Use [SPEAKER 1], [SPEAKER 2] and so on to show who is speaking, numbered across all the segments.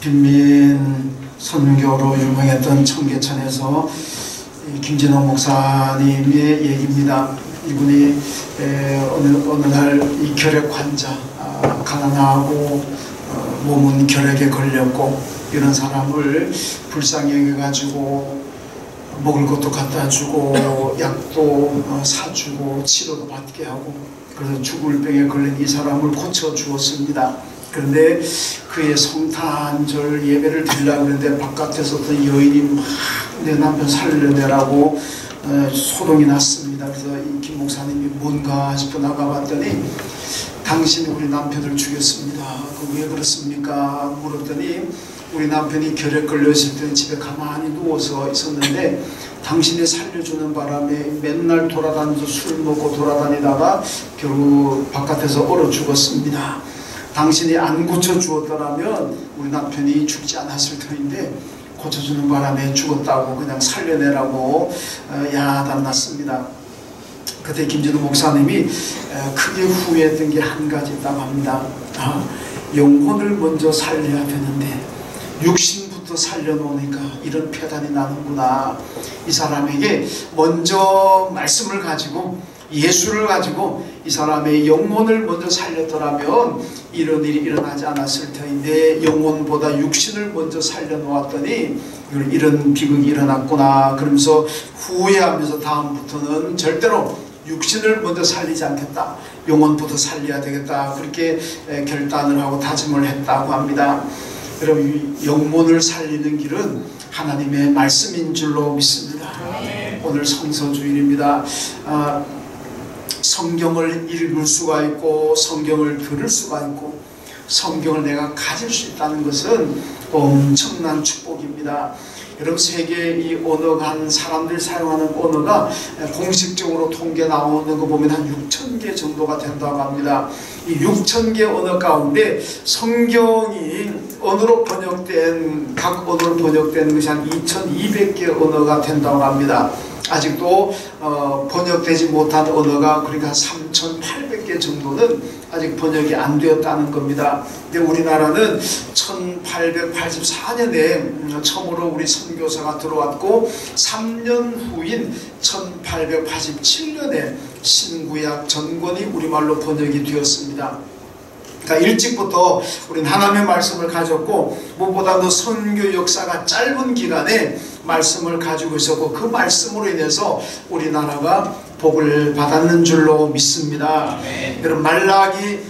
[SPEAKER 1] 빈민 선교로 유명했던 청계천에서 김진호 목사님의 얘기입니다. 이분이 어느 날 이 결핵 환자, 가난하고 몸은 결핵에 걸렸고 이런 사람을 불쌍히 여겨가지고 먹을 것도 갖다 주고 약도 사주고 치료도 받게 하고, 그래서 죽을 병에 걸린 이 사람을 고쳐 주었습니다. 그런데 그의 성탄절 예배를 드리려고 하는데 바깥에서 또 여인이 막 내 남편 살려내라고 소동이 났습니다. 그래서 이 김 목사님이 뭔가 싶어 나가봤더니 당신이 우리 남편을 죽였습니다. 왜 그렇습니까? 물었더니 우리 남편이 결핵 걸렸을 때 집에 가만히 누워서 있었는데 당신이 살려주는 바람에 맨날 돌아다니면서 술 먹고 돌아다니다가 결국 바깥에서 얼어 죽었습니다. 당신이 안 고쳐주었더라면 우리 남편이 죽지 않았을 터인데 고쳐주는 바람에 죽었다고 그냥 살려내라고 야단났습니다. 그때 김진호 목사님이 크게 후회했던 게 한 가지 있다고 합니다. 영혼을 먼저 살려야 되는데 육신부터 살려놓으니까 이런 폐단이 나는구나. 이 사람에게 먼저 말씀을 가지고 예수를 가지고 이 사람의 영혼을 먼저 살렸더라면 이런 일이 일어나지 않았을 터인데 영혼보다 육신을 먼저 살려놓았더니 이런 비극이 일어났구나. 그러면서 후회하면서 다음부터는 절대로 육신을 먼저 살리지 않겠다, 영혼부터 살려야 되겠다, 그렇게 결단을 하고 다짐을 했다고 합니다. 여러분, 영혼을 살리는 길은 하나님의 말씀인 줄로 믿습니다. 오늘 성서주일입니다. 성경을 읽을 수가 있고 성경을 들을 수가 있고 성경을 내가 가질 수 있다는 것은 엄청난 축복입니다. 여러분, 세계 이 언어가 한 사람들이 사용하는 언어가 공식적으로 통계 나오는 거 보면 한 6,000개 정도가 된다고 합니다. 이 6,000개 언어 가운데 성경이 언어로 번역된, 각 언어로 번역된 것이 한 2,200개 언어가 된다고 합니다. 아직도 번역되지 못한 언어가 그러니까 3,800개 정도는 아직 번역이 안 되었다는 겁니다. 근데 우리나라는 1884년에 처음으로 우리 선교사가 들어왔고 3년 후인 1887년에 신구약 전권이 우리말로 번역이 되었습니다. 그러니까 일찍부터 우리는 하나님의 말씀을 가졌고 무엇보다도 선교 역사가 짧은 기간에 말씀을 가지고 있었고 그 말씀으로 인해서 우리나라가 복을 받았는 줄로 믿습니다. 여러분, 말라기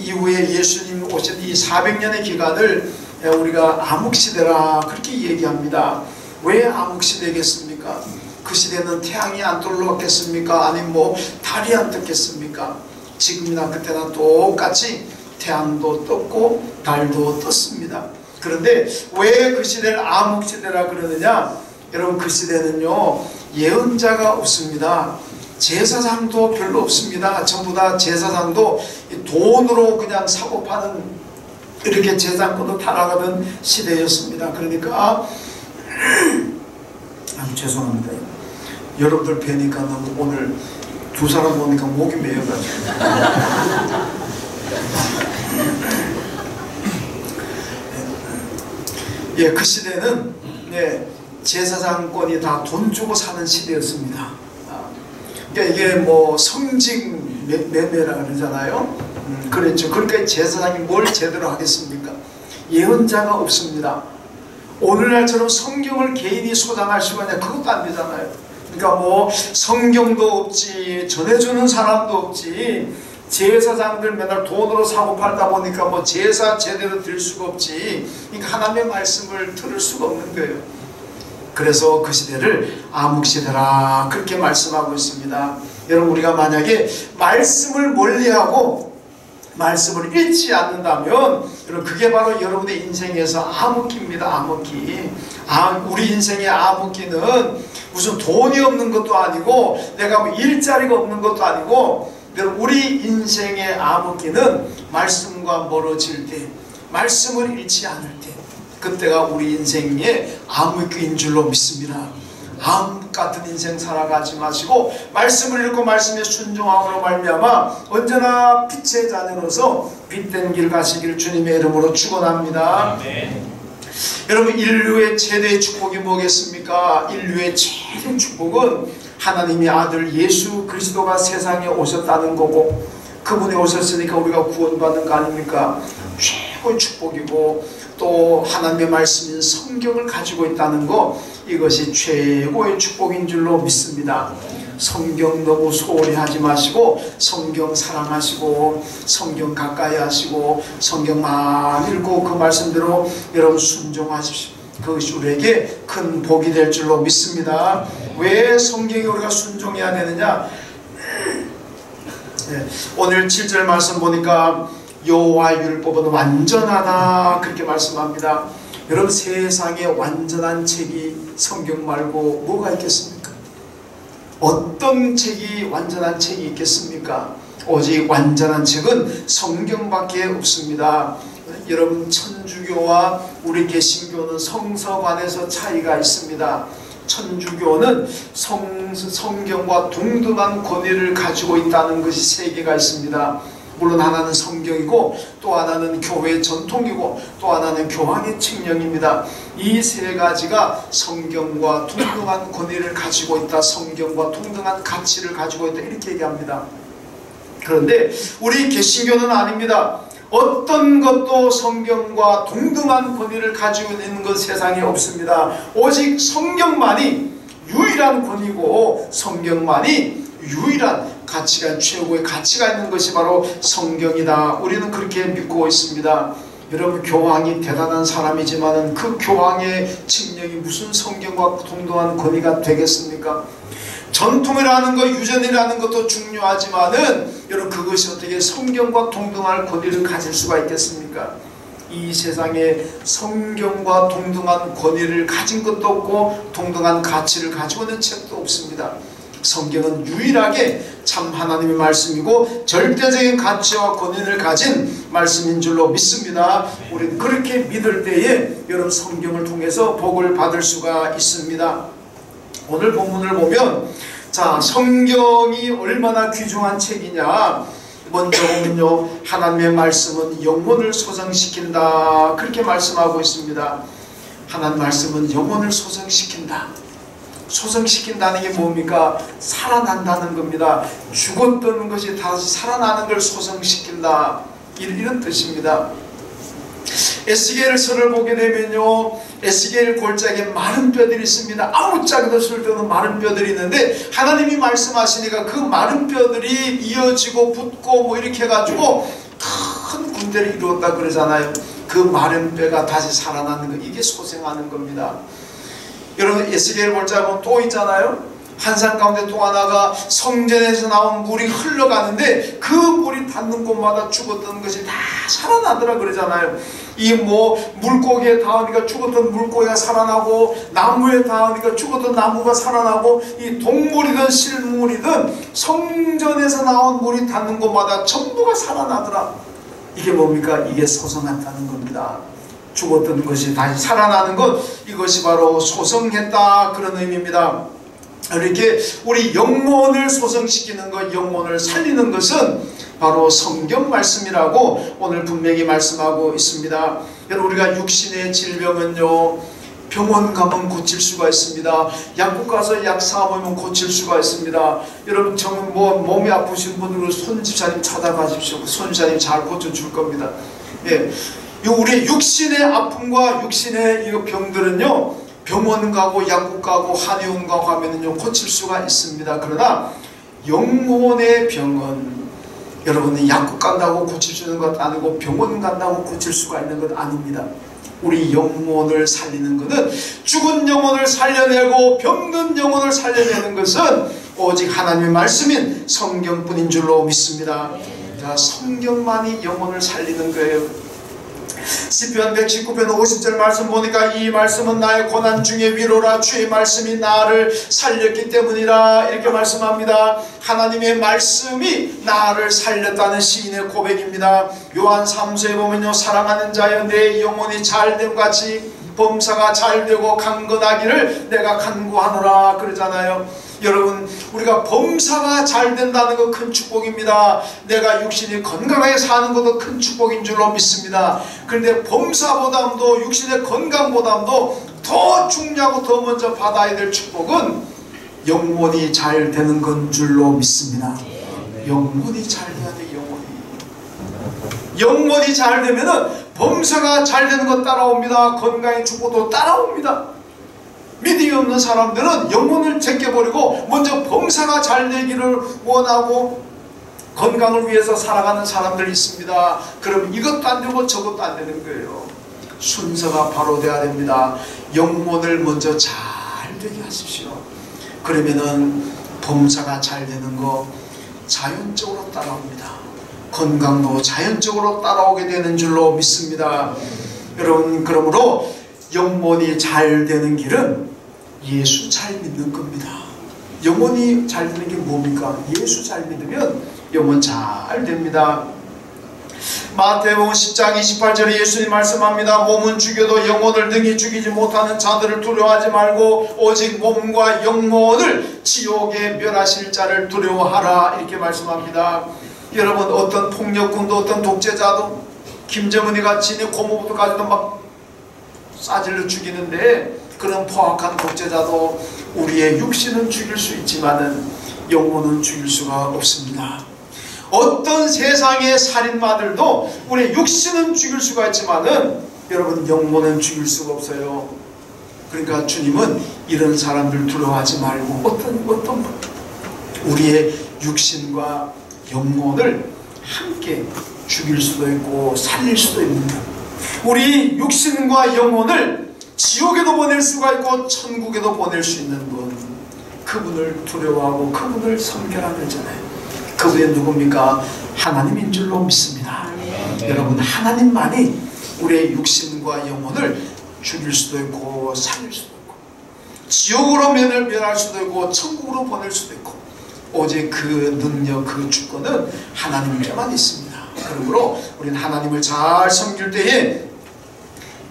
[SPEAKER 1] 이후에 예수님이 오신 이 400년의 기간을 우리가 암흑시대라 그렇게 얘기합니다. 왜 암흑시대겠습니까? 그 시대는 태양이 안 떠올랐겠습니까? 아니면 뭐 달이 안 떴겠습니까? 지금이나 그때나 똑같이 태양도 떴고 달도 떴습니다. 그런데 왜 그 시대를 암흑시대라 그러느냐? 여러분, 그 시대는요 예언자가 없습니다. 제사장도 별로 없습니다. 전부 다 제사장도 돈으로 그냥 사고 파는 이렇게 제사장권도 타락하던 시대였습니다. 그러니까 죄송합니다. 여러분들 뵈니까 너무 오늘 두 사람 보니까 목이 메여가지고 그 시대는 제사장권이 다 돈 주고 사는 시대였습니다. 그러니까 이게 뭐 성직 매매라 그러잖아요. 그랬죠. 그러니까 제사장이 뭘 제대로 하겠습니까? 예언자가 없습니다. 오늘날처럼 성경을 개인이 소장할 수가 있냐? 그것도 안 되잖아요. 그러니까 뭐 성경도 없지, 전해주는 사람도 없지, 제사장들 맨날 돈으로 사고 팔다 보니까 뭐 제사 제대로 드릴 수가 없지. 그러니까 하나님의 말씀을 들을 수가 없는 거예요. 그래서 그 시대를 암흑시대라 그렇게 말씀하고 있습니다. 여러분, 우리가 만약에 말씀을 멀리하고 말씀을 읽지 않는다면 여러분, 그게 바로 여러분의 인생에서 암흑기입니다. 암흑기. 우리 인생의 암흑기는 무슨 돈이 없는 것도 아니고 내가 뭐 일자리가 없는 것도 아니고, 여러분, 우리 인생의 암흑기는 말씀과 멀어질 때, 말씀을 읽지 않을 때, 그때가 우리 인생의 암흑기인 줄로 믿습니다. 암 같은 인생 살아가지 마시고 말씀을 읽고 말씀에 순종함으로 말미암아 언제나 빛의 자녀로서 빛된 길 가시기를 주님의 이름으로 축원합니다. 여러분, 인류의 최대의 축복이 뭐겠습니까? 인류의 최대의 축복은 하나님의 아들 예수 그리스도가 세상에 오셨다는 거고, 그분이 오셨으니까 우리가 구원받는 거 아닙니까? 최고의 축복이고, 또 하나님의 말씀인 성경을 가지고 있다는 거, 이것이 최고의 축복인 줄로 믿습니다. 성경 너무 소홀히 하지 마시고 성경 사랑하시고 성경 가까이 하시고 성경만 읽고 그 말씀대로 여러분 순종하십시오. 그것이 우리에게 큰 복이 될 줄로 믿습니다. 왜 성경에 우리가 순종해야 되느냐? 오늘 7절 말씀 보니까 여호와의 율법은 완전하다 그렇게 말씀합니다. 여러분, 세상에 완전한 책이 성경 말고 뭐가 있겠습니까? 어떤 책이 완전한 책이 있겠습니까? 오직 완전한 책은 성경밖에 없습니다. 여러분, 천주교와 우리 개신교는 성서관에서 차이가 있습니다. 천주교는 성경과 동등한 권위를 가지고 있다는 것이 세 개가 있습니다. 물론 하나는 성경이고 또 하나는 교회의 전통이고 또 하나는 교황의 칙령입니다. 이 세 가지가 성경과 동등한 권위를 가지고 있다, 성경과 동등한 가치를 가지고 있다, 이렇게 얘기합니다. 그런데 우리 개신교는 아닙니다. 어떤 것도 성경과 동등한 권위를 가지고 있는 것 세상에 없습니다. 오직 성경만이 유일한 권위고 성경만이 유일한 가치가, 최고의 가치가 있는 것이 바로 성경이다. 우리는 그렇게 믿고 있습니다. 여러분, 교황이 대단한 사람이지만 그 교황의 칙령이 무슨 성경과 동등한 권위가 되겠습니까? 전통이라는 것, 유전이라는 것도 중요하지만은 여러분, 그것이 어떻게 성경과 동등한 권위를 가질 수가 있겠습니까? 이 세상에 성경과 동등한 권위를 가진 것도 없고 동등한 가치를 가지고 있는 책도 없습니다. 성경은 유일하게 참 하나님의 말씀이고 절대적인 가치와 권위를 가진 말씀인 줄로 믿습니다. 우리는 그렇게 믿을 때에 여러분, 성경을 통해서 복을 받을 수가 있습니다. 오늘 본문을 보면, 자, 성경이 얼마나 귀중한 책이냐. 먼저 보면요, 하나님의 말씀은 영혼을 소생시킨다 그렇게 말씀하고 있습니다. 하나님 말씀은 영혼을 소생시킨다. 소생시킨다는 게 뭡니까? 살아난다는 겁니다. 죽었던 것이 다시 살아나는 걸 소생시킨다, 이런 뜻입니다. 에스겔서를 보게 되면요, 에스겔 골짜기에 마른 뼈들이 있습니다. 아무짝에도 쓸데없는 마른 뼈들이 있는데 하나님이 말씀하시니까 그 마른 뼈들이 이어지고 붙고 뭐 이렇게 해가지고 큰 군대를 이루었다 그러잖아요. 그 마른 뼈가 다시 살아나는 거, 이게 소생하는 겁니다. 여러분, 에스겔 골짜기 보면 또 있잖아요. 환상 가운데 또 하나가 성전에서 나온 물이 흘러가는데 그 물이 닿는 곳마다 죽었던 것이 다 살아나더라 그러잖아요. 이 뭐 물고기에 닿으니까 죽었던 물고기가 살아나고, 나무에 닿으니까 죽었던 나무가 살아나고, 이 동물이든 실물이든 성전에서 나온 물이 닿는 곳마다 전부가 살아나더라. 이게 뭡니까? 이게 소생한다는 겁니다. 죽었던 것이 다시 살아나는 것, 이것이 바로 소생했다, 그런 의미입니다. 이렇게 우리 영혼을 소생시키는 것, 영혼을 살리는 것은 바로 성경 말씀이라고 오늘 분명히 말씀하고 있습니다. 여러분, 우리가 육신의 질병은요, 병원 가면 고칠 수가 있습니다. 약국 가서 약 사먹으면 고칠 수가 있습니다. 여러분, 정말 몸이 아프신 분들은 손집사님 찾아가십시오. 손집사님 잘 고쳐줄 겁니다. 예. 우리 육신의 아픔과 육신의 이 병들은요, 병원 가고 약국 가고 한의원 가고 하면은요, 고칠 수가 있습니다. 그러나 영혼의 병은 여러분이 약국 간다고 고칠 수 있는 것 아니고 병원 간다고 고칠 수가 있는 것 아닙니다. 우리 영혼을 살리는 것은, 죽은 영혼을 살려내고 병든 영혼을 살려내는 것은 오직 하나님의 말씀인 성경뿐인 줄로 믿습니다. 자, 성경만이 영혼을 살리는 거예요. 시편 119편 50절 말씀 보니까 이 말씀은 나의 고난 중에 위로라, 주의 말씀이 나를 살렸기 때문이라, 이렇게 말씀합니다. 하나님의 말씀이 나를 살렸다는 시인의 고백입니다. 요한 3서에 보면요, 사랑하는 자여 내 영혼이 잘됨 같이 범사가 잘되고 강건하기를 내가 간구하노라 그러잖아요. 여러분, 우리가 범사가 잘 된다는 거 큰 축복입니다. 내가 육신이 건강하게 사는 것도 큰 축복인 줄로 믿습니다. 그런데 범사보다도 육신의 건강보다도 더 중요하고 더 먼저 받아야 될 축복은 영혼이 잘 되는 건 줄로 믿습니다. 영혼이 잘 돼야 돼. 영혼이 잘 되면은 범사가 잘 되는 것 따라옵니다. 건강의 축복도 따라옵니다. 믿음이 없는 사람들은 영혼을 제껴버리고 먼저 범사가 잘 되기를 원하고 건강을 위해서 살아가는 사람들이 있습니다. 그럼 이것도 안 되고 저것도 안 되는 거예요. 순서가 바로 돼야 됩니다. 영혼을 먼저 잘 되게 하십시오. 그러면은 범사가 잘 되는 거 자연적으로 따라옵니다. 건강도 자연적으로 따라오게 되는 줄로 믿습니다. 여러분, 그러므로 영혼이 잘 되는 길은 예수 잘 믿는 겁니다. 영혼이 잘 되는 게 뭡니까? 예수 잘 믿으면 영혼 잘 됩니다. 마태복음 10장 28절에 예수님 말씀합니다. 몸은 죽여도 영혼을 능히 죽이지 못하는 자들을 두려워하지 말고 오직 몸과 영혼을 지옥에 멸하실 자를 두려워하라 이렇게 말씀합니다. 여러분, 어떤 폭력군도 어떤 독재자도 김정은이 같이 고모부터 가지도 막 싸질러 죽이는데 그런 포악한 독재자도 우리의 육신은 죽일 수 있지만은 영혼은 죽일 수가 없습니다. 어떤 세상의 살인마들도 우리의 육신은 죽일 수가 있지만은 여러분 영혼은 죽일 수가 없어요. 그러니까 주님은 이런 사람들 두려워하지 말고 어떤 우리의 육신과 영혼을 함께 죽일 수도 있고 살릴 수도 있는다. 우리 육신과 영혼을 지옥에도 보낼 수가 있고 천국에도 보낼 수 있는 분, 그분을 두려워하고 그분을 섬겨라 그러잖아요. 그분이 누굽니까? 하나님인 줄로 믿습니다. 여러분, 하나님만이 우리의 육신과 영혼을 죽일 수도 있고 살릴 수도 있고 지옥으로 멸할 수도 있고 천국으로 보낼 수도 있고 오직 그 능력, 그 주권은 하나님께만 있습니다. 그러므로 우리는 하나님을 잘 섬길 때에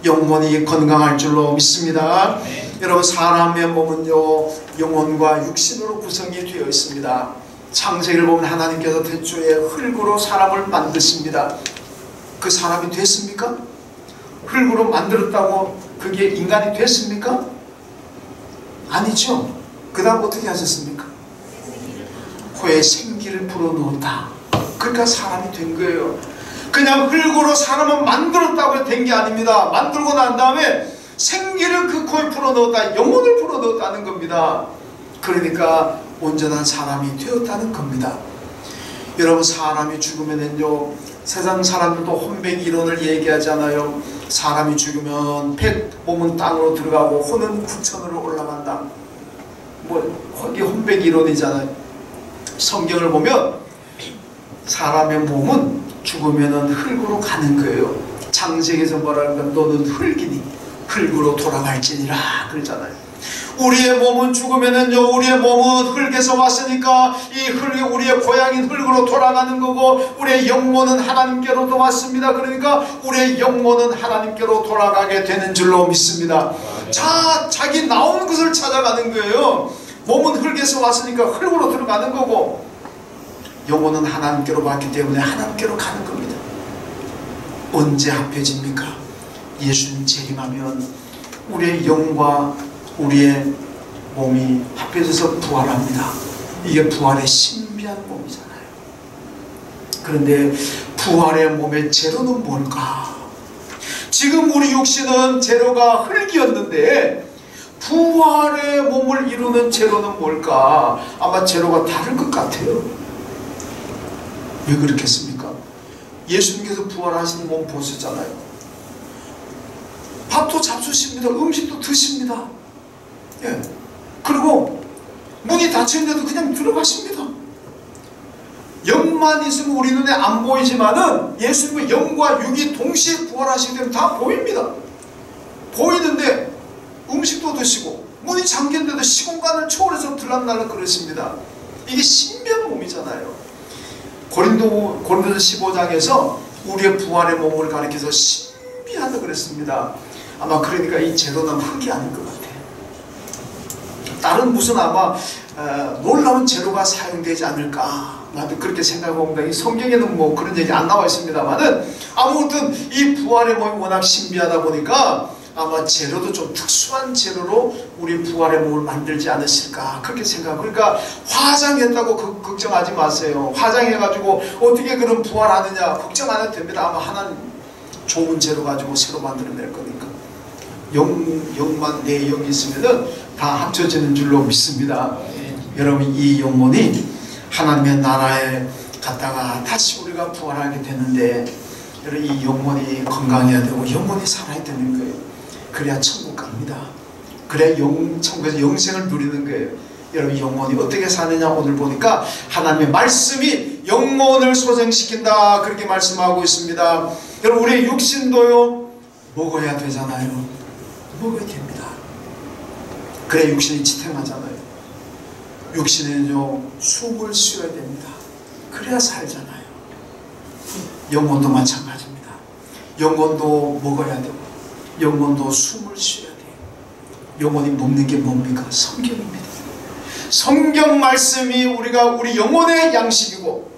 [SPEAKER 1] 영혼이 건강할 줄로 믿습니다. 여러분, 사람의 몸은요 영혼과 육신으로 구성이 되어 있습니다. 창세기를 보면 하나님께서 태초에 흙으로 사람을 만드십니다. 그 사람이 됐습니까? 흙으로 만들었다고 그게 인간이 됐습니까? 아니죠. 그 다음 어떻게 하셨습니까? 코에 생기를 불어넣었다. 그러니까 사람이 된 거예요. 그냥 흙으로 사람을 만들었다고 된 게 아닙니다. 만들고 난 다음에 생기를 그 코에 불어넣었다. 영혼을 불어넣었다는 겁니다. 그러니까 온전한 사람이 되었다는 겁니다. 여러분, 사람이 죽으면은요 세상 사람들도 혼백 이론을 얘기하잖아요. 사람이 죽으면 몸은 땅으로 들어가고 혼은 구천으로 올라간다. 이게 혼백 이론이잖아요. 성경을 보면 사람의 몸은 죽으면은 흙으로 가는 거예요. 창세기에서 뭐라는가? 너는 흙이니 흙으로 돌아갈지니라 그러잖아요. 우리의 몸은 죽으면은요 우리의 몸은 흙에서 왔으니까 이 흙이 우리의 고향인 흙으로 돌아가는 거고 우리의 영혼은 하나님께로도 왔습니다. 그러니까 우리의 영혼은 하나님께로 돌아가게 되는 줄로 믿습니다. 자기 나오는 것을 찾아가는 거예요. 몸은 흙에서 왔으니까 흙으로 들어가는 거고 영혼은 하나님께로 왔기 때문에 하나님께로 가는 겁니다. 언제 합해집니까? 예수님 재림하면 우리의 영과 우리의 몸이 합해져서 부활합니다. 이게 부활의 신비한 몸이잖아요. 그런데 부활의 몸의 재료는 뭘까? 지금 우리 육신은 재료가 흙이었는데 부활의 몸을 이루는 재료는 뭘까? 아마 재료가 다를 것 같아요. 왜 그렇겠습니까? 예수님께서 부활하신 몸 보셨잖아요. 밥도 잡수십니다. 음식도 드십니다. 예. 그리고 문이 닫혔는데도 그냥 들어가십니다. 영만 있으면 우리 눈에 안 보이지만은 예수님은 영과 육이 동시에 부활하시기 때문에 다 보입니다. 보이는데 음식도 드시고 문이 잠겼는데도 시공간을 초월해서 들락날락 그러십니다. 이게 신비한 몸이잖아요. 고린도서 15장에서 우리의 부활의 몸을 가리켜서 신비하다 그랬습니다. 아마 그러니까 이 제로는 흙이 아닌 것 같아요. 다른 무슨 아마 놀라운 재료가 사용되지 않을까, 나도 그렇게 생각해봅니다. 이 성경에는 뭐 그런 얘기 안 나와 있습니다만은, 아무튼 이 부활의 몸이 워낙 신비하다 보니까 아마 재료도 좀 특수한 재료로 우리 부활의 몸을 만들지 않으실까, 그렇게 생각하고. 그러니까 화장했다고 걱정하지 마세요. 화장해가지고 어떻게 그런 부활하느냐 걱정 안 해도 됩니다. 아마 하나님 좋은 재료 가지고 새로 만들어낼 거니까. 영만 내 영이 있으면은 다 합쳐지는 줄로 믿습니다. 여러분, 이 영혼이 하나님의 나라에 갔다가 다시 우리가 부활하게 되는데, 여러분, 이 영혼이 건강해야 되고 영혼이 살아야 되는 거예요. 그래야 천국 갑니다. 그래야 천국에서 영생을 누리는 거예요. 여러분, 영혼이 어떻게 사느냐, 오늘 보니까 하나님의 말씀이 영혼을 소생시킨다, 그렇게 말씀하고 있습니다. 여러분, 우리의 육신도요 먹어야 되잖아요. 먹어야 됩니다. 그래야 육신이 지탱하잖아요. 육신은요 숨을 쉬어야 됩니다. 그래야 살잖아요. 영혼도 마찬가지입니다. 영혼도 먹어야 되고 영혼도 숨을 쉬어야 돼요. 영혼이 먹는 게 뭡니까? 성경입니다. 성경 말씀이 우리 영혼의 양식이고,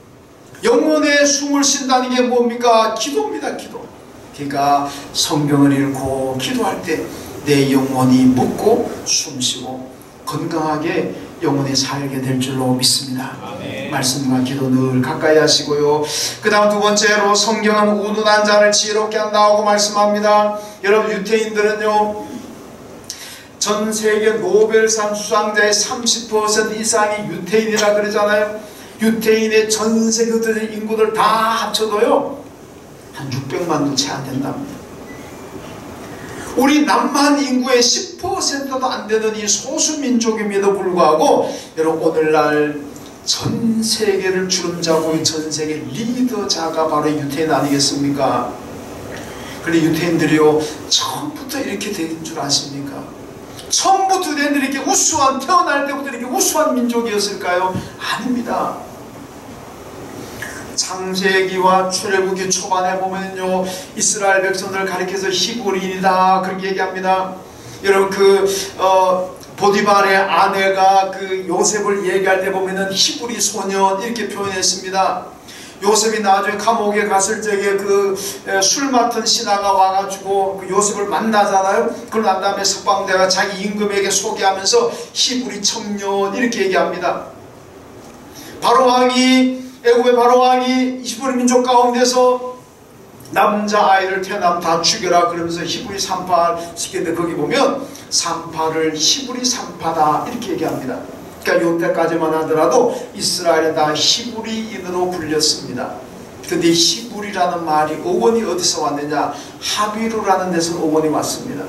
[SPEAKER 1] 영혼의 숨을 쉰다는 게 뭡니까? 기도입니다. 기도. 그러니까 성경을 읽고 기도할 때 내 영혼이 먹고 숨쉬고 건강하게 영혼이 살게 될 줄로 믿습니다. 아멘. 말씀과 기도 늘 가까이 하시고요. 그 다음 두 번째로, 성경은 운운한 자를 지혜롭게 한다고 말씀합니다. 여러분, 유태인들은요 전 세계 노벨상 수상자의 30% 이상이 유태인이라 그러잖아요. 유태인의 전 세계 인구들 다 합쳐도요 한 600만도 채 안 된답니다. 우리 남한 인구의 10%도 안 되는 이 소수민족임에도 불구하고, 여러분, 오늘날 전 세계를 주름잡고 있는 전 세계 리더자가 바로 유태인 아니겠습니까? 그런데 유태인들이요 처음부터 이렇게 된 줄 아십니까? 처음부터 이렇게 우수한, 태어날 때부터 이렇게 우수한 민족이었을까요? 아닙니다. 창세기와 출애굽기 초반에 보면요 이스라엘 백성들을 가리켜서 히브리인이다 그렇게 얘기합니다. 여러분, 보디발의 아내가 요셉을 얘기할 때 보면은 히브리 소년 이렇게 표현했습니다. 요셉이 나중에 감옥에 갔을 적에 술 맡은 신하가 와가지고 요셉을 만나잖아요. 그러고 난 다음에 석방대가 자기 임금에게 소개하면서 히브리 청년 이렇게 얘기합니다. 애굽의 바로왕이 히브리 민족 가운데서 남자아이를 태어나면 다 죽여라 그러면서 히브리 산파 시켰는데, 거기 보면 산파를 히브리 산파다 이렇게 얘기합니다. 그러니까 요때까지만 하더라도 이스라엘은 다 히브리인으로 불렸습니다. 근데 히브리라는 말이 어원이 어디서 왔느냐, 하비루라는 데서 어원이 왔습니다.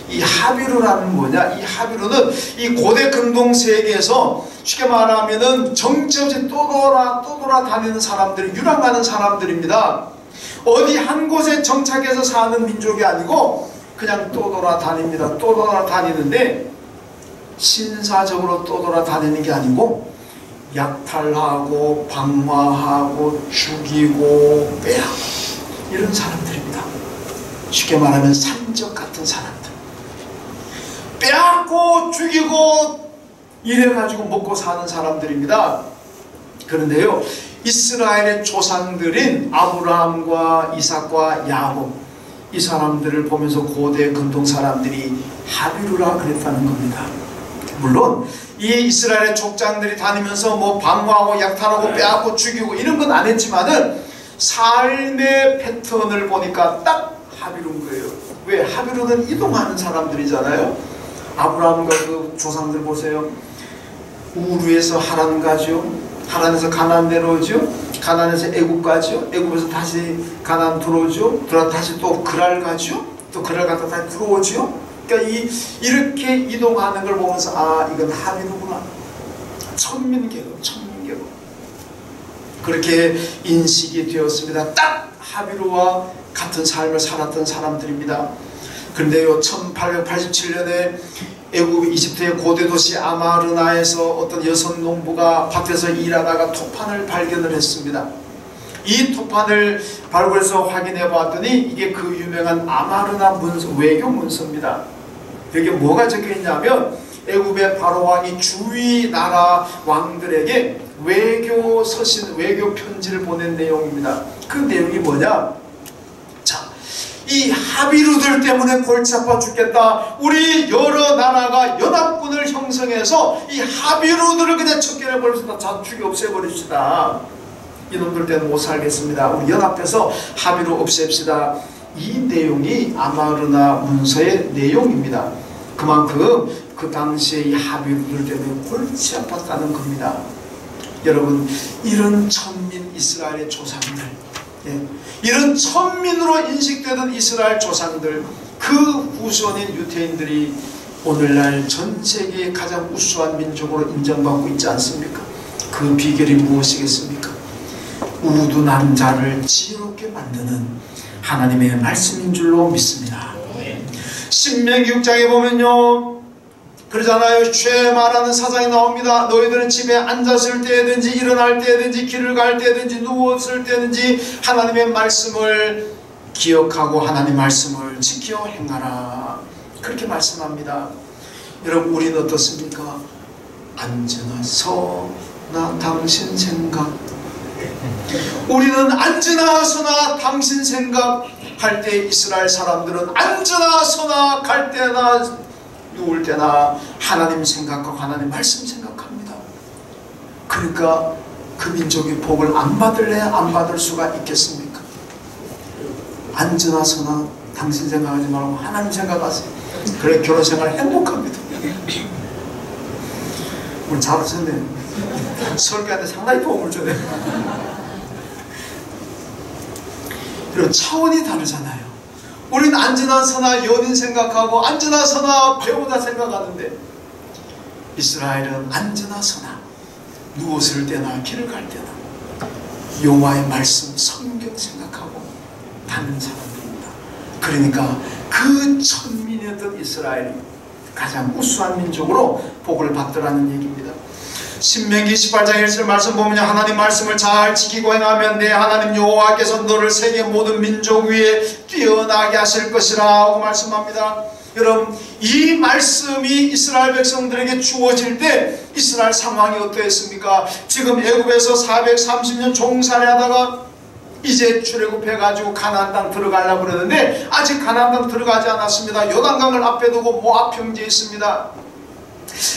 [SPEAKER 1] 이 하비루라는 뭐냐, 이 하비루는 이 고대 근동 세계에서 쉽게 말하면은 정처없이 떠돌아 다니는 사람들이, 유랑하는 사람들입니다. 어디 한 곳에 정착해서 사는 민족이 아니고 그냥 떠돌아 다닙니다. 떠돌아 다니는데 신사적으로 떠돌아 다니는 게 아니고 약탈하고 방화하고 죽이고 빼앗고 이런 사람들입니다. 쉽게 말하면 산적 같은 사람들. 빼앗고 죽이고 이래가지고 먹고 사는 사람들입니다. 그런데요, 이스라엘의 조상들인 아브라함과 이삭과 야곱, 이 사람들을 보면서 고대 근동 사람들이 하비루라 그랬다는 겁니다. 물론 이 이스라엘의 족장들이 다니면서 뭐 방어하고 약탈하고 빼앗고 죽이고 이런 건 안 했지만은 삶의 패턴을 보니까 딱 하비루인 거예요. 왜? 하비루는 이동하는 사람들이잖아요. 아브라함과 그 조상들 보세요. 우르에서 하란 가죠. 하란에서 가나안 내려오죠. 가나안에서 애굽 가죠. 애굽에서 다시 가나안 들어오죠. 다시 또 그랄 가죠. 또 그랄 갔다 다시 들어오죠. 그러니까 이렇게 이동하는 걸 보면서 아, 이건 하비루구나. 천민계급. 그렇게 인식이 되었습니다. 딱 하비루와 같은 삶을 살았던 사람들입니다. 그런데요, 1887년에 애굽 이집트의 고대 도시 아마르나에서 어떤 여성 농부가 밭에서 일하다가 토판을 발견을 했습니다. 이 투판을 발굴해서 확인해 봤더니 이게 그 유명한 아마르나 문서, 외교 문서입니다. 여기 뭐가 적혀 있냐면 애굽의 바로 왕이 주위 나라 왕들에게 외교 서신, 외교 편지를 보낸 내용입니다. 그 내용이 뭐냐? 자, 이 하비루들 때문에 골치 아파 죽겠다. 우리 여러 나라가 연합군을 형성해서 이 하비루들을 그냥 척결해 버립시다. 다 죽여 없애버립시다. 이놈들 때는 못 살겠습니다. 우리 연합해서 합의로 없앱시다. 이 내용이 아마르나 문서의 내용입니다. 그만큼 그 당시에 이 합의들 때문에 골치 아팠다는 겁니다. 여러분, 이런 천민 이스라엘의 조상들, 이런 천민으로 인식되던 이스라엘 조상들, 그 후손인 유태인들이 오늘날 전 세계의 가장 우수한 민족으로 인정받고 있지 않습니까? 그 비결이 무엇이겠습니까? 우둔한 자를 지혜롭게 만드는 하나님의 말씀인 줄로 믿습니다. 신명기 6장에 보면요, 그러잖아요. 죄 말하는 사장이 나옵니다. 너희들은 집에 앉았을 때든지 일어날 때든지 길을 갈 때든지 누웠을 때든지 하나님의 말씀을 기억하고 하나님의 말씀을 지켜 행하라. 그렇게 말씀합니다. 여러분, 우리는 어떻습니까? 앉으나 서나 당신 생각. 우리는 앉으나 서나 당신 생각할 때 이스라엘 사람들은 앉으나 서나 갈 때나 누울 때나 하나님 생각하고 하나님 말씀 생각합니다. 그러니까 그 민족이 복을 안 받을래 안 받을 수가 있겠습니까? 앉으나 서나 당신 생각하지 말고 하나님 생각하세요. 그래 결혼생활 행복합니다. 오늘 잘하셨네. 설교한테 상당히 도움을 주네. 이런 차원이 다르잖아요. 우리는 앉으나 서나 연인 생각하고 앉으나 서나 배우자 생각하는데 이스라엘은 앉으나 서나 누웠을 때나 길을 갈 때나 여호와의 말씀 성경 생각하고 다는 사람들입니다. 그러니까 그 천민이었던 이스라엘이 가장 우수한 민족으로 복을 받더라는 얘기입니다. 신명기 18장 1절 말씀 보면 하나님 말씀을 잘 지키고 행하면 내 하나님 여호와께서 너를 세계 모든 민족 위에 뛰어나게 하실 것이라 하고 말씀합니다. 여러분, 이 말씀이 이스라엘 백성들에게 주어질 때 이스라엘 상황이 어떠했습니까? 지금 애굽에서 430년 종살이 하다가 이제 출애굽해가지고 가나안 땅 들어가려고 그러는데 아직 가나안 땅 들어가지 않았습니다. 요단강을 앞에 두고 모압 평지에 있습니다.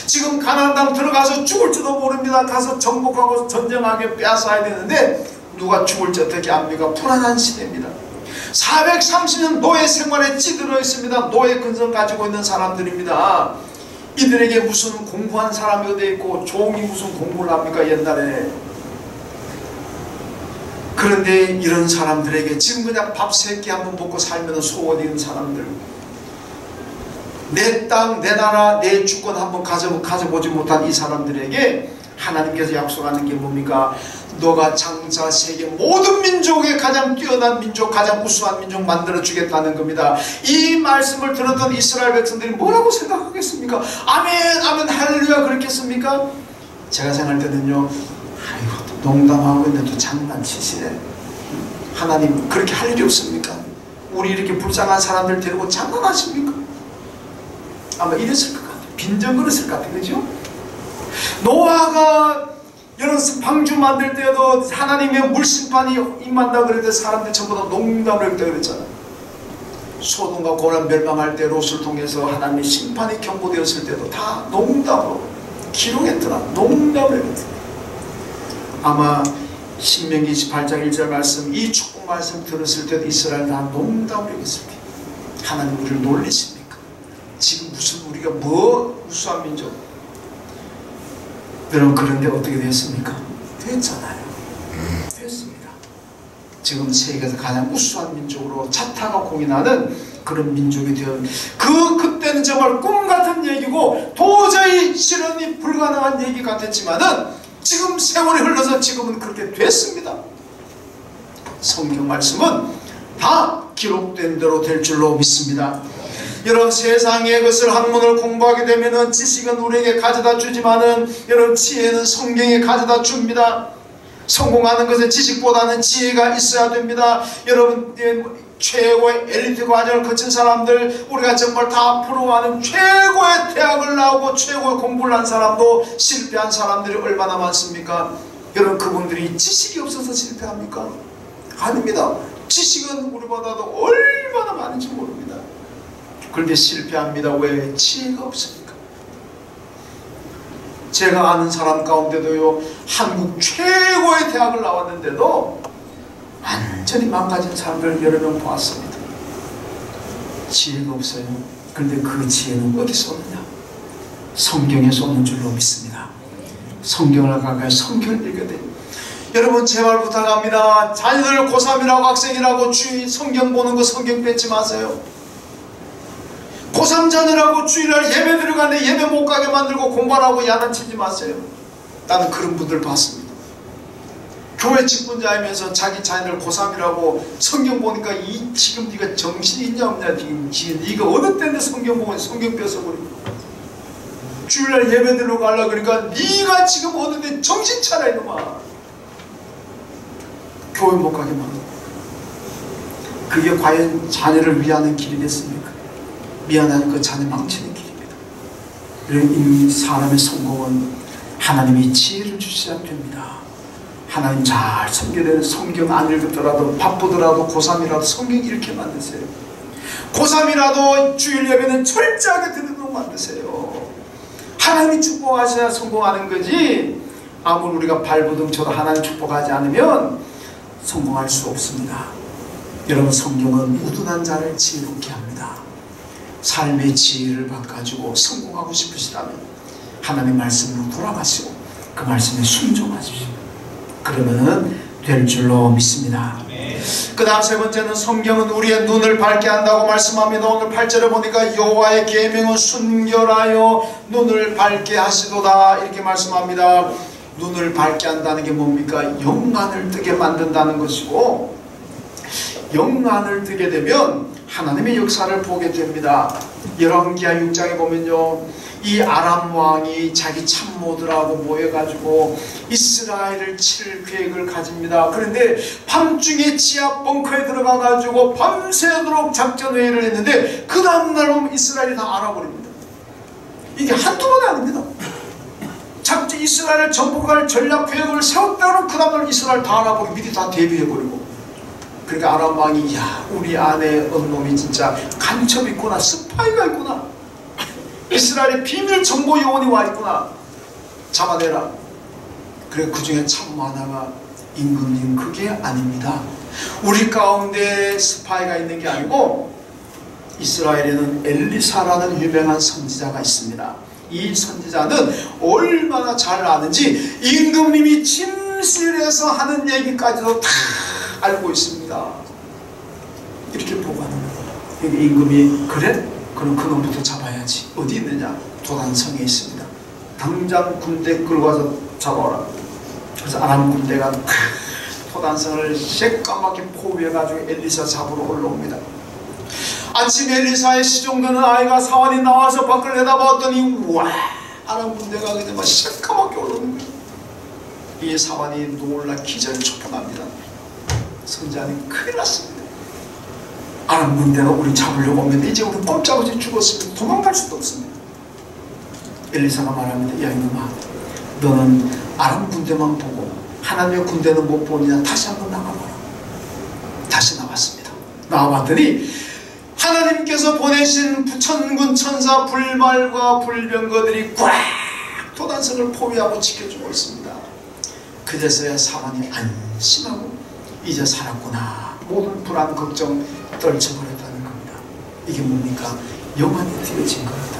[SPEAKER 1] 지금 가나안 땅 들어가서 죽을지도 모릅니다. 가서 정복하고 전쟁하게 빼앗아야 되는데 누가 죽을지 어떻게 압니까? 불안한 시대입니다. 430년 노예 생활에 찌들어 있습니다. 노예 근성 가지고 있는 사람들입니다. 이들에게 무슨 공부한 사람이 어디 있고 종이 무슨 공부를 합니까 옛날에. 그런데 이런 사람들에게 지금 그냥 밥 세 끼 한번 먹고 살면 소원이 있는 사람들, 내 땅, 내 나라, 내 주권 한번 가져보지 못한 이 사람들에게 하나님께서 약속하는 게 뭡니까? 너가 장차 세계 모든 민족의 가장 뛰어난 민족, 가장 우수한 민족 만들어주겠다는 겁니다. 이 말씀을 들었던 이스라엘 백성들이 뭐라고 생각하겠습니까? 아멘 아멘 할렐루야 그렇겠습니까? 제가 생각할 때는요, 아이고 농담하고 있는데도 장난치시네. 하나님 그렇게 할 일이 없습니까? 우리 이렇게 불쌍한 사람들 데리고 장난하십니까? 아마 이랬을 것 같아요. 빈정거렸을 것 같아요. 그죠? 노아가 이런 방주 만들 때도 하나님의 물심판이 임한다 그럴 때 사람들 전부 다 농담을 했다 그랬잖아요. 소돔과 고란 멸망할 때 롯을 통해서 하나님의 심판이 경고되었을 때도 다 농담으로 기록했더라. 농담을 했더라. 아마 신명기 28장 1절 말씀, 이 축복 말씀 들었을 때도 이스라엘 다 농담을 했습니다. 하나님 우리를 놀리십니까? 지금 무슨 우리가 뭐 우수한 민족? 여러분, 그런데 어떻게 됐습니까? 됐잖아요. 됐습니다. 지금 세계에서 가장 우수한 민족으로 차타가 공인하는 그런 민족이 되었는데, 그때는 정말 꿈같은 얘기고 도저히 실현이 불가능한 얘기 같았지만은 지금 세월이 흘러서 지금은 그렇게 됐습니다. 성경 말씀은 다 기록된 대로 될 줄로 믿습니다. 여러분, 세상의 것을 학문을 공부하게 되면은 지식은 우리에게 가져다 주지만은 여러분, 지혜는 성경에 가져다 줍니다. 성공하는 것은 지식보다는 지혜가 있어야 됩니다. 여러분, 최고의 엘리트 과정을 거친 사람들, 우리가 정말 다 부러워하는 최고의 대학을 나오고 최고의 공부를 한 사람도 실패한 사람들이 얼마나 많습니까? 여러분, 그분들이 지식이 없어서 실패합니까? 아닙니다. 지식은 우리보다도 얼마나 많은지 모릅니다. 그런데 실패합니다. 왜? 지혜가 없으니까. 제가 아는 사람 가운데도요, 한국 최고의 대학을 나왔는데도 완전히 망가진 사람들을 여러 명 보았습니다. 지혜가 없어요. 그런데 그 지혜는 어디서 오느냐? 성경에서 오는 줄로 믿습니다. 성경을 가까이 성경을 읽어야 돼요. 여러분, 제발 부탁합니다. 자녀들 고3이라고 학생이라고 주의 성경 보는 거 성경 뺏지 마세요. 고3 자녀라고 주일날 예배 들어가는데 예배 못 가게 만들고 공부하라고 야단치지 마세요. 나는 그런 분들 봤습니다. 교회 직분자이면서 자기 자녀들 고3이라고 성경 보니까 지금 네가 정신이 있냐 없냐, 지금 네가 어느 때인데 성경 보고 성경 뺏어버리고, 주일날 예배 들어가려고 그러니까 네가 지금 어느 때 정신 차려 이놈아. 교회 못 가게 만들고. 그게 과연 자녀를 위하는 길이 됐습니까? 미안한 그 자녀 망치는 길입니다. 이 사람의 성공은 하나님이 지혜를 주셔야 됩니다. 하나님 잘 섬겨야 되는, 성경 안 읽었더라도 바쁘더라도 고3이라도 성경 읽게 만드세요. 고3이라도 주일 예배는 철저하게 듣도록 만드세요. 하나님이 축복하셔야 성공하는 거지, 아무리 우리가 발버둥쳐도 하나님 축복하지 않으면 성공할 수 없습니다. 여러분, 성경은 우둔한 자를 지혜롭게 합니다. 삶의 지혜를 바꿔주고 성공하고 싶으시다면 하나님 말씀으로 돌아가시고 그 말씀에 순종하십시오. 그러면은 될 줄로 믿습니다. 그 다음 세 번째는, 성경은 우리의 눈을 밝게 한다고 말씀합니다. 오늘 8절에 보니까 여호와의 계명은 순결하여 눈을 밝게 하시도다 이렇게 말씀합니다. 눈을 밝게 한다는 게 뭡니까? 영안을 뜨게 만든다는 것이고, 영안을 뜨게 되면 하나님의 역사를 보게 됩니다. 열왕기하 6장에 보면요, 이 아람 왕이 자기 참모들하고 모여가지고 이스라엘을 칠 계획을 가집니다. 그런데 밤중에 지하 벙커에 들어가가지고 밤새도록 작전회의를 했는데 그 다음날 보면 이스라엘이 다 알아버립니다. 이게 한두 번이 아닙니다. 이스라엘을 정복할 전략 계획을 세웠다는 그 다음날 이스라엘 다 알아버리고 미리 다 대비해버리고, 그러니까 아람 왕이, 야, 우리 안에 언놈이 진짜 간첩이 있구나, 스파이가 있구나, 이스라엘의 비밀 정보 요원이 와 있구나, 잡아내라. 그래, 그 중에 참모 하나가 임금님, 그게 아닙니다. 우리 가운데 스파이가 있는 게 아니고 이스라엘에는 엘리사라는 유명한 선지자가 있습니다. 이 선지자는 얼마나 잘 아는지 임금님이 침실에서 하는 얘기까지도 다 알고 있습니다. 이렇게 보고하는 거예요. 임금이, 그래? 그럼 그놈부터 잡아야지. 어디 있느냐? 도단성에 있습니다. 당장 군대 끌고 와서 잡아오라. 그래서 아람 군대가 도단성을 새까맣게 포위해가지고 엘리사 잡으러 올라옵니다. 아침 엘리사의 시종되는 아이가 사환이 나와서 밖을 내다봤더니, 우와, 아람 군대가 그냥 막 새까맣게 올라오는 거예요. 이 사환이 놀라 기절을 촉감합니다. 선지자는 큰일 났습니다. 아람 군대가 우리 잡으려고 오면 이제 우리 꼼짝없이 죽었으면 도망갈 수도 없습니다. 엘리사가 말합니다. 야, 이놈아, 너는 아람 군대만 보고 하나님의 군대는 못 보느냐? 다시 한번 나가봐라. 다시 나왔습니다. 나와봤더니 하나님께서 보내신 천군 천사 불말과 불병거들이 꽉 도단성을 포위하고 지켜주고 있습니다. 그제서야 사환이 안심하고 이제 살았구나, 모든 불안 걱정 떨쳐버렸다는 겁니다. 이게 뭡니까? 영안이 트여진 겁니다.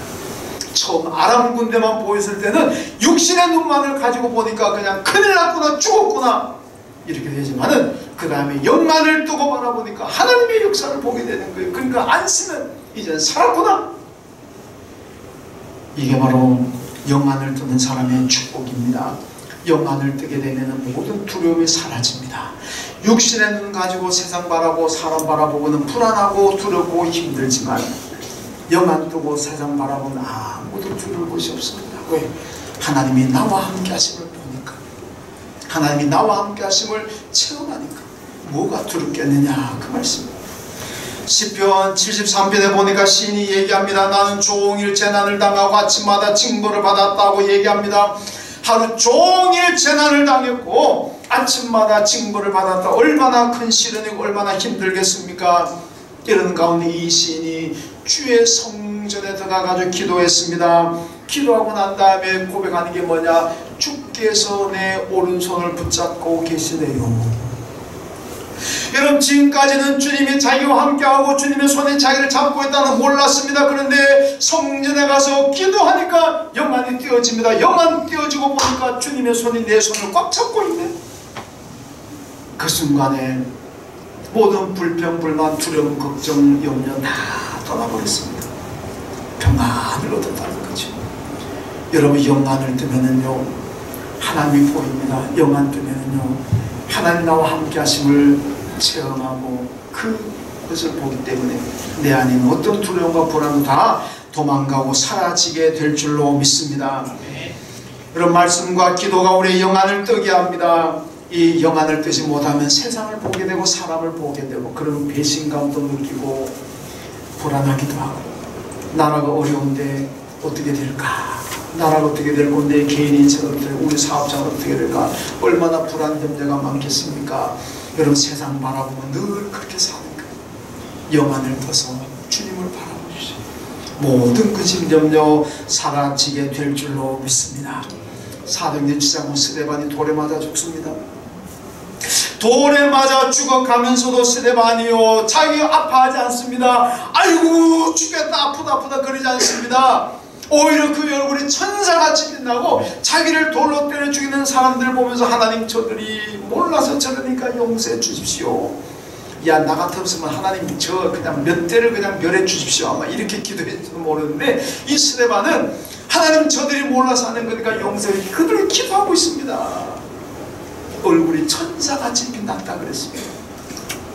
[SPEAKER 1] 처음 아람 군대만 보였을 때는 육신의 눈만을 가지고 보니까 그냥 큰일 났구나, 죽었구나 이렇게 되지만은 그 다음에 영안을 뜨고 바라보니까 하나님의 역사를 보게 되는 거예요. 그러니까 안심은 이제 살았구나. 이게 바로 영안을 뜨는 사람의 축복입니다. 영안을 뜨게 되면 모든 두려움이 사라집니다. 육신의 눈 가지고 세상 바라고 사람 바라보고는 불안하고 두렵고 힘들지만 영안 뜨고 세상 바라보면 아무도 두려울 것이 없습니다. 왜? 하나님이 나와 함께 하심을 보니까, 하나님이 나와 함께 하심을 체험하니까 뭐가 두렵겠느냐, 그 말씀입니다. 시편 73편에 보니까 시인이 얘기합니다. 나는 종일 재난을 당하고 아침마다 징벌을 받았다고 얘기합니다. 하루 종일 재난을 당했고 아침마다 징벌을 받았다. 얼마나 큰 시련이고 얼마나 힘들겠습니까? 이런 가운데 이 시인이 주의 성전에 들어가가지고 기도했습니다. 기도하고 난 다음에 고백하는 게 뭐냐? 주께서 내 오른손을 붙잡고 계시네요. 여러분, 지금까지는 주님이 자기와 함께하고 주님의 손에 자기를 잡고 있다는 몰랐습니다. 그런데 성전에 가서 기도하니까 영안이 띄어집니다. 영안 띄어지고 보니까 주님의 손이 내 손을 꽉 잡고 있네. 그 순간에 모든 불평, 불만, 두려움, 걱정, 염려 다 떠나버렸습니다. 평안을 얻었다는 거죠. 여러분, 영안을 뜨면은요, 하나님이 보입니다. 영안 뜨면은요, 하나님 나와 함께 하심을 체험하고 그것을 보기 때문에 내 안에 있는 어떤 두려움과 불안도 다 도망가고 사라지게 될 줄로 믿습니다. 이런 말씀과 기도가 우리의 영안을 뜨게 합니다. 이 영안을 뜨지 못하면 세상을 보게 되고 사람을 보게 되고 그런 배신감도 느끼고 불안하기도 하고, 나라가 어려운데 어떻게 될까? 나라가 어떻게 될 건데 개인이 어떻게, 우리 사업자가 어떻게 될까? 얼마나 불안 염려가 많겠습니까? 여러분, 세상 바라보면 늘 그렇게 사는 거예요. 영안을 떠서 주님을 바라보십시오. 모든 그 염려 사라지게 될 줄로 믿습니다. 사도행전 7장 스데반이 돌에 맞아 죽습니다. 돌에 맞아 죽어가면서도 스데반이요, 자기가 아파하지 않습니다. 아이고 죽겠다, 아프다 그러지 않습니다. 오히려 그 얼굴이 천사같이 빛나고 자기를 돌로 때려 죽이는 사람들을 보면서 하나님, 저들이 몰라서 저러니까 용서해 주십시오. 야, 나 같았으면 하나님 저 그냥 몇 대를 그냥 멸해 주십시오, 아마 이렇게 기도했지도 모르는데, 이 스데반은 하나님 저들이 몰라서 하는 거니까 용서해, 그들을 기도하고 있습니다. 얼굴이 천사같이 빛났다 그랬습니다.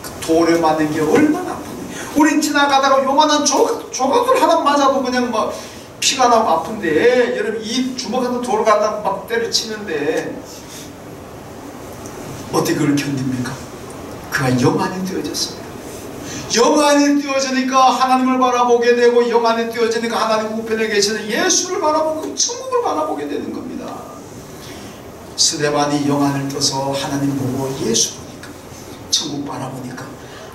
[SPEAKER 1] 그 돌에 맞는 게 얼마나 아픈데, 우린 지나가다가 요만한 조각을 하나 맞아도 그냥 막 피가 나고 아픈데, 여러분 이 주먹 같은 돌을 갖다 막 때려치는데 어떻게 그걸 견딥니까? 그가 영안이 띄어졌습니다. 영안이 띄어지니까 하나님을 바라보게 되고, 영안이 띄어지니까 하나님 우편에 계시는 예수를 바라보고 천국을 바라보게 되는 겁니다. 스데반이 영안을 떠서 하나님 보고 예수 보니까, 천국 바라보니까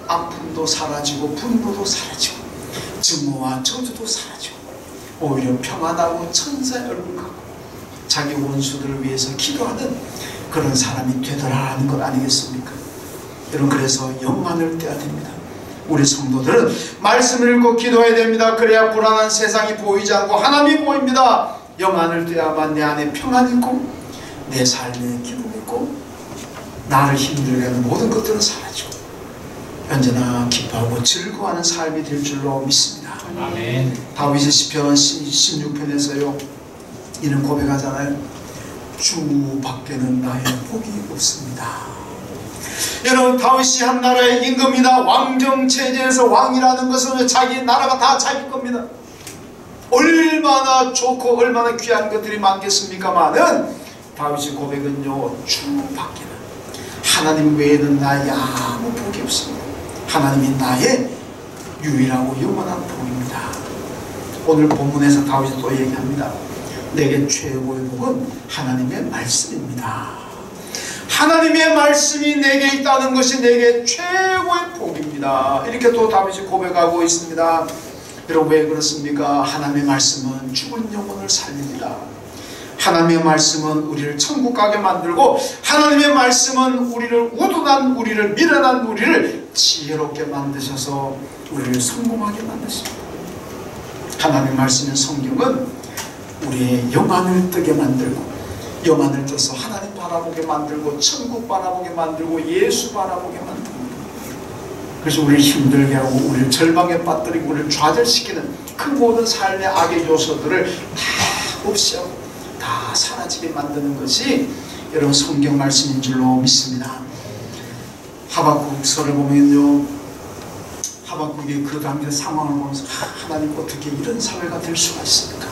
[SPEAKER 1] 아픔도 사라지고 분노도 사라지고 증오와 저주도 사라지고 오히려 평안하고 천사의 얼굴 갖고 자기 원수들을 위해서 기도하는 그런 사람이 되더라는 것 아니겠습니까? 여러분, 그래서 영안을 떼야 됩니다. 우리 성도들은 말씀을 읽고 기도해야 됩니다. 그래야 불안한 세상이 보이지 않고 하나님이 보입니다. 영안을 떼야만 내 안에 평안이 있고 내 삶에 기쁨이 있고 나를 힘들게 하는 모든 것들은 사라지고 언제나 기뻐하고 즐거워하는 삶이 될 줄로 믿습니다.
[SPEAKER 2] 아멘.
[SPEAKER 1] 다윗의 시편 16편에서요 이는 고백하잖아요. 주 밖에는 나의 복이 없습니다. 여러분, 다윗이 한 나라의 임금이다. 왕정 체제에서 왕이라는 것은 자기 나라가 다 자기 겁니다. 얼마나 좋고 얼마나 귀한 것들이 많겠습니까마는 다윗의 고백은요, 주 밖에는 하나님 외에는 나의 아무 복이 없습니다. 하나님이 나의 유일하고 영원한 복입니다. 오늘 본문에서 다윗이 또 얘기합니다. 내게 최고의 복은 하나님의 말씀입니다. 하나님의 말씀이 내게 있다는 것이 내게 최고의 복입니다. 이렇게 또 다윗이 고백하고 있습니다. 여러분, 왜 그렇습니까? 하나님의 말씀은 죽은 영혼을 살립니다. 하나님의 말씀은 우리를 천국 가게 만들고, 하나님의 말씀은 우리를 우둔한 우리를, 미련한 우리를 지혜롭게 만드셔서 우리를 성공하게 만드십니다. 하나님의 말씀인 성경은 우리의 영안을 뜨게 만들고, 영안을 떠서 하나님 바라보게 만들고, 천국 바라보게 만들고, 예수 바라보게 만들고, 그래서 우리를 힘들게 하고 우리를 절망에 빠뜨리고 우리를 좌절시키는 그 모든 삶의 악의 요소들을 다 없애하고 다 사라지게 만드는 것이 여러분 성경 말씀인 줄로 믿습니다. 하박국서를 보면요, 하박국이 그 당시의 상황을 보면서 하나님, 어떻게 이런 사회가 될 수가 있습니까?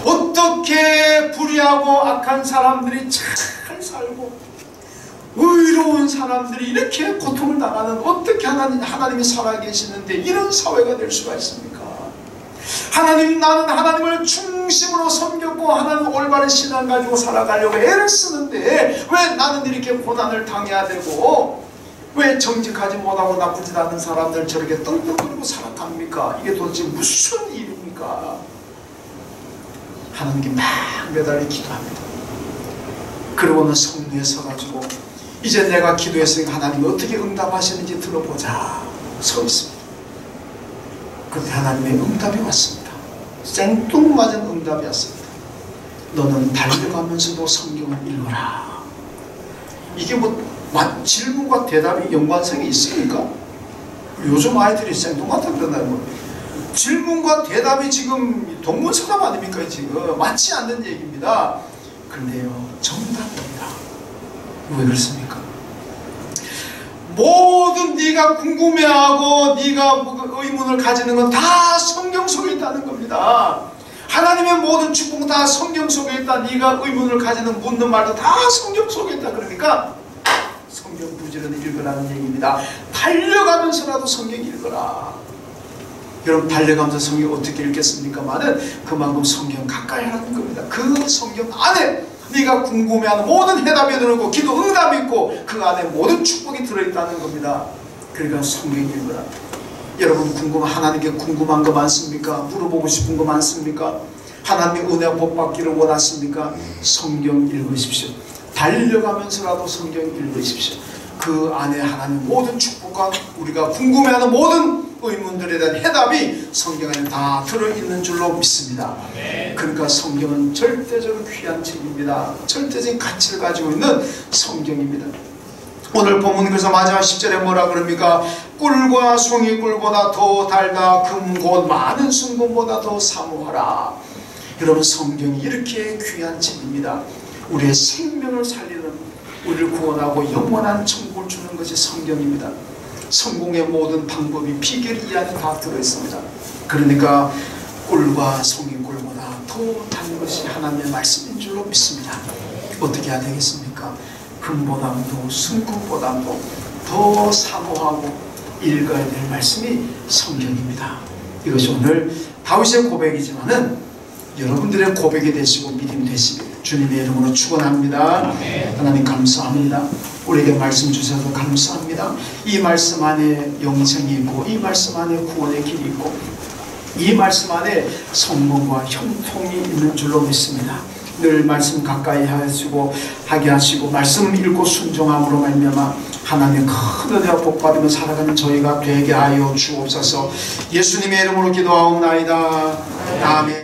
[SPEAKER 1] 어떻게 불의하고 악한 사람들이 잘 살고 의로운 사람들이 이렇게 고통을 당하는, 어떻게 하나님이 살아계시는데 이런 사회가 될 수가 있습니까? 하나님, 나는 하나님을 중심으로 섬겼고 하나님 올바른 신앙 가지고 살아가려고 애를 쓰는데 왜 나는 이렇게 고난을 당해야 되고, 왜 정직하지 못하고 나쁘지 않은 사람들 저렇게 떵떵거리고 살아갑니까? 이게 도대체 무슨 일입니까? 하나님께 막 매달려 기도합니다. 그러고는 성루에 서가지고 이제 내가 기도했으니까 하나님이 어떻게 응답하시는지 들어보자 서 있습니다. 그때 하나님의 응답이 왔습니다. 생뚱맞은 응답이 왔습니다. 너는 달려가면서도 성경을 읽어라. 이게 뭐 질문과 대답이 연관성이 있습니까? 요즘 아이들이 생뚱맞다 그러나요? 뭐. 질문과 대답이 지금 동문서답 아닙니까? 지금 맞지 않는 얘기입니다. 그런데요, 정답입니다. 왜 그렇습니까? 모든 네가 궁금해하고 네가 의문을 가지는 건 다 성경 속에 있다는 겁니다. 하나님의 모든 축복은 다 성경 속에 있다. 네가 의문을 가지는 묻는 말도 다 성경 속에 있다. 그러니까 성경 부지런히 읽으라는 얘기입니다. 달려가면서라도 성경 읽어라. 여러분, 달려가면서 성경 어떻게 읽겠습니까만은 그만큼 성경 가까이 하라는 겁니다. 그 성경 안에 네가 궁금해하는 모든 해답이 들어있고 기도 응답이 있고 그 안에 모든 축복이 들어있다는 겁니다. 그러니까 성경 읽어라. 여러분, 하나님께 궁금한 거 많습니까? 물어보고 싶은 거 많습니까? 하나님의 은혜 복 받기를 원하십니까? 성경 읽으십시오. 달려가면서라도 성경 읽으십시오. 그 안에 하나님 모든 축복과 우리가 궁금해하는 모든 의문들에 대한 해답이 성경 안에 다 들어있는 줄로 믿습니다. 그러니까 성경은 절대적으로 귀한 책입니다. 절대적인 가치를 가지고 있는 성경입니다. 오늘 본문 그래서 마지막 10절에 뭐라 그럽니까? 꿀과 송이 꿀보다 더 달다 금 곧 많은 순금보다 더 사모하라. 여러분, 성경이 이렇게 귀한 책입니다. 우리의 생명을 살리는, 우리를 구원하고 영원한 천국을 주는 것이 성경입니다. 성공의 모든 방법이, 비결이 이 안에 다 들어있습니다. 그러니까 꿀과 송이 꿀보다 더 단 것이 하나님의 말씀인 줄로 믿습니다. 어떻게 해야 되겠습니까? 금보다도 순금보다도 더 사모하고 읽어야 될 말씀이 성경입니다. 이것이 오늘 다윗의 고백이지만은 여러분들의 고백이 되시고 믿음 되시길 주님의 이름으로 축원합니다. 하나님 감사합니다. 우리에게 말씀 주셔서 감사합니다. 이 말씀 안에 영생이 있고 이 말씀 안에 구원의 길이 있고 이 말씀 안에 성공과 형통이 있는 줄로 믿습니다. 늘 말씀 가까이 하게 하시고 말씀을 읽고 순종함으로 말미암아 하나님의 큰 은혜와 복 받으며 살아가는 저희가 되게 하여 주옵소서. 예수님의 이름으로 기도하옵나이다. 아멘.